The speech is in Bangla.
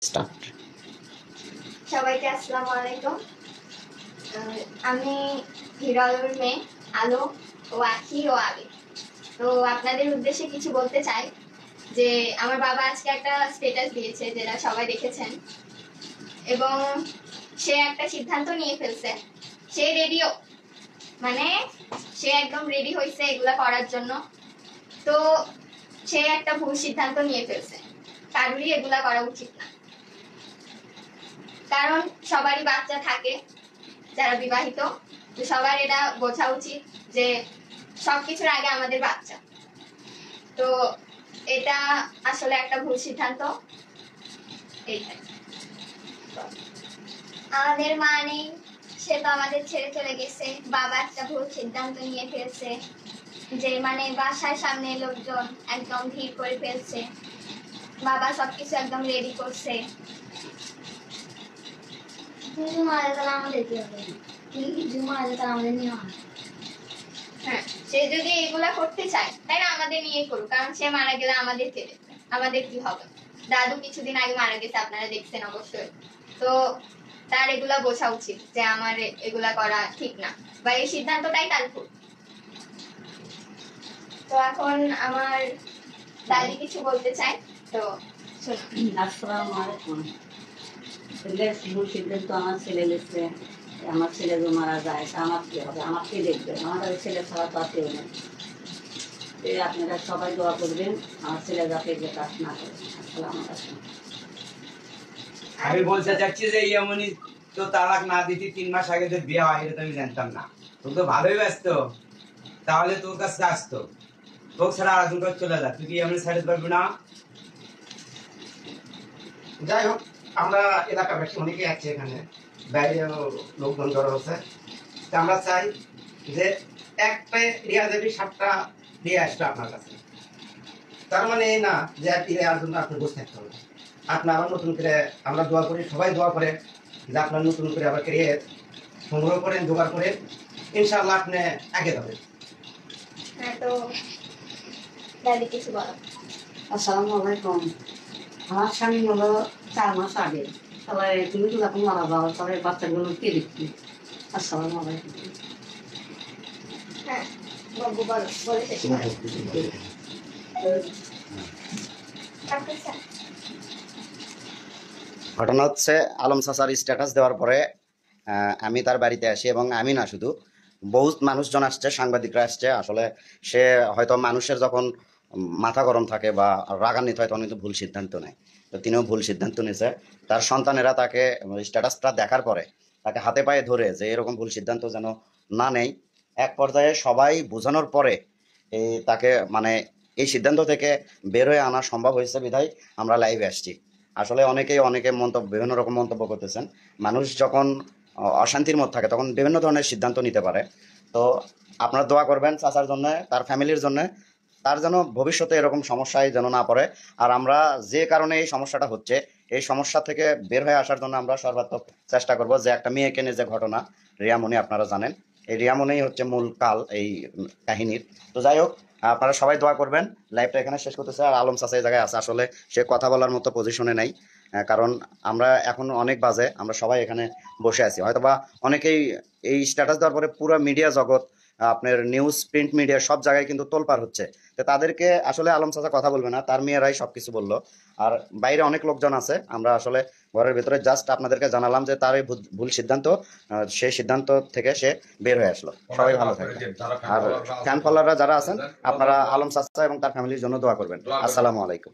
স্টার্ট। সবাইকে আসসালামু আলাইকুম। আমি হিরালুর মেয়ে আলো ও আখি ও আবি। তো আপনাদের উদ্দেশ্যে কিছু বলতে চাই যে আমার বাবা আজকে একটা স্ট্যাটাস দিয়েছে যেটা সবাই দেখেছেন, এবং সে একটা সিদ্ধান্ত নিয়ে ফেলছে। সে রেডিও, মানে সে একদম রেডি হয়েছে এগুলা করার জন্য। তো সে একটা ভুল সিদ্ধান্ত নিয়ে ফেলছে, কারোরই এগুলা করা উচিত না। কারণ সবারই বাচ্চা থাকে যারা বিবাহিত, তো সবার এটা বোঝা উচিত যে সবকিছুর আগে আমাদের বাচ্চা। তো এটা আসলে একটা ভুল সিদ্ধান্ত। এইটাই আমাদের মা নেই, সে তো আমাদের ছেড়ে চলে গেছে। বাবা একটা ভুল সিদ্ধান্ত নিয়ে ফেলছে যে মানে বাসার সামনে লোকজন একদম ভিড় করে ফেলছে। বাবা সবকিছু একদম রেডি করছে। মারা গেলে আমাদের কি হবে? মারা গেলে আমাদের নিয়ে হয়। হ্যাঁ, সে যদি এগুলা করতে চায় তাই না আমাদের নিয়ে করুক, কারণ সে মারা গেলে আমাদের কে দেখবে, আমাদের কি হবে? দাদু কিছুদিন আগে মারা গেছে, আপনারা দেখছেন অবশ্যই। তো তার এগুলা বোঝা উচিত যে আমার এগুলা করা ঠিক না, বা এই সিদ্ধান্তটাই তার ভুল। তো এখন আমার দাদি কিছু বলতে চাই, তো শুনুন। আসসালামু আলাইকুম। ভুল সিদ্ধান্ত আমার ছেলে নিচ্ছে। আমার ছেলে যে মারা যায় তা আমার কি হবে? আমার কে দেখবে? আমার ছেলে ছাড়া তো আর কেউ নেই। আপনারা সবাই দোয়া করবেন আমার ছেলে যাতে যে কাজ না করে। আসসালামু আলাইকুম। আমি বলতে চাচ্ছি যে এমনই তো তালাক না দিতে 3 মাস আগে যে বিয়ে হয় এটা আমি জানতাম না। তুই তো ভালোই ব্যস্ত, তাহলে তোর কাছে আসতো। তোর ছাড়া আরেকজন কাছে চলে যা, তুই কি এমনি সাইড পারবি না? যাই হোক, আমরা এলাকাবাসী অনেকে আছে এখানে, বাইরেও লোকজন জড়ো হচ্ছে। তা আমরা চাই যে একটা রিয়া দেবী 7টা দিয়ে আসবে আপনার কাছে। তার মানে এই না যে এক রিয়ার জন্য আপনি বসে থাকতে হবে। আপনি আবার নতুন করে, আমরা দোয়া করি, সবাই দোয়া করে যে আপনার নতুন করে আবার ক্রিয়ে সংগ্রহ করেন, জোগাড় করেন, ইনশাআল্লাহ আপনি আগে যাবেন। হ্যাঁ, তো দাদি কিছু বলো। আসসালামু আলাইকুম। আমার স্বামী হলো 4 মাস আগে। সবাই তুমি তো যখন মারা যাও সবাই বাচ্চাগুলো কে দেখছি? আসসালামু আলাইকুম। হ্যাঁ বাবু বলো, বলে শেষ করো। আচ্ছা, ঘটনা হচ্ছে, আলম চাচার স্ট্যাটাস দেওয়ার পরে আমি তার বাড়িতে আসি, এবং আমি না শুধু, বহুত মানুষজন আসছে, সাংবাদিকরা আসছে। আসলে সে হয়তো মানুষের যখন মাথা গরম থাকে বা রাগান্বিত হয় তখন কিন্তু ভুল সিদ্ধান্ত নেয়। তো তিনিও ভুল সিদ্ধান্ত নিয়েছে। তার সন্তানেরা তাকে স্ট্যাটাসটা দেখার পরে তাকে হাতে পায়ে ধরে যে এরকম ভুল সিদ্ধান্ত যেন না নেয়। এক পর্যায়ে সবাই বোঝানোর পরে তাকে মানে এই সিদ্ধান্ত থেকে বের হয়ে আনা সম্ভব হয়েছে বিধায় আমরা লাইভে আসছি। আসলে অনেকে মন্তব্য, বিভিন্ন রকম মন্তব্য করতেছেন। মানুষ যখন অশান্তির মধ্যে থাকে তখন বিভিন্ন ধরনের সিদ্ধান্ত নিতে পারে। তো আপনারা দোয়া করবেন চাচার জন্য, তার ফ্যামিলির জন্য, তার যেন ভবিষ্যতে এরকম সমস্যায় যেন না পড়ে। আর আমরা যে কারণে এই সমস্যাটা হচ্ছে, এই সমস্যা থেকে বের হয়ে আসার জন্য আমরা সর্বাত্মক চেষ্টা করব। যে একটা মেয়েকে নিয়ে যে ঘটনা, রিয়ামণি, আপনারা জানেন এই রিয়ামণিই হচ্ছে মূল কাল এই কাহিনীর। তো যাই হোক, আপনারা সবাই দোয়া করবেন। লাইভটা এখানে শেষ করতেছে। আর আলম চাচা এই জায়গায় আছে, আসলে সে কথা বলার মতো পজিশনে নাই। কারণ আমরা এখন অনেক বাজে, আমরা সবাই এখানে বসে আছি। হয়তোবা অনেকেই এই স্ট্যাটাস দেওয়ার পরে পুরো মিডিয়া জগৎ, আপনার নিউজ, প্রিন্ট মিডিয়া সব জায়গায় কিন্তু তোলপাড় হচ্ছে। তো তাদেরকে আসলে আলম চাচা কথা বলবে না, তার মেয়েরাই সবকিছু বললো। আর বাইরে অনেক লোকজন আছে, আমরা আসলে ঘরের ভেতরে জাস্ট আপনাদেরকে জানালাম যে তার এই ভুল সিদ্ধান্ত, সেই সিদ্ধান্ত থেকে সে বের হয়ে আসলো। সবাই ভালো থাকবেন। আর ফ্যান ফলোয়াররা যারা আছেন, আপনারা আলম চাচা এবং তার ফ্যামিলির জন্য দোয়া করবেন। আসসালামু আলাইকুম।